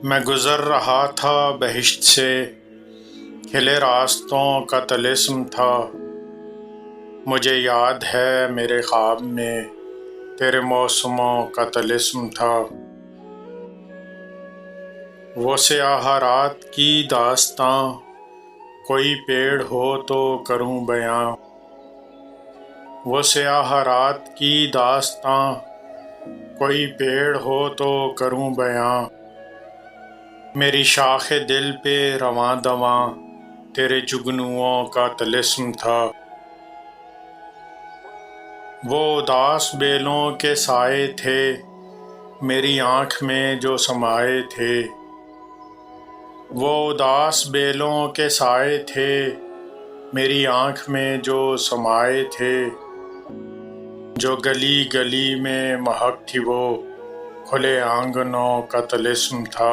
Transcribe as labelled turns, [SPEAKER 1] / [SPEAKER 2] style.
[SPEAKER 1] میں گزر رہا تھا بہشت سے، کھلے راستوں کا طلسم تھا۔ مجھے یاد ہے میرے خواب میں تیرے موسموں کا طلسم تھا۔ وہ سیاہ رات کی داستاں، کوئی پیڑ ہو تو کروں بیاں۔ وہ سیاہ رات کی داستاں، کوئی پیڑ ہو تو کروں بیاں۔ میری شاخ دل پہ رواں دواں تیرے جگنوؤں کا طلسم تھا۔ وہ اداس بیلوں کے سائے تھے، میری آنکھ میں جو سمائے تھے۔ وہ اداس بیلوں کے سائے تھے، میری آنکھ میں جو سمائے تھے۔ جو گلی گلی میں مہک تھی وہ کھلے آنگنوں کا طلسم تھا۔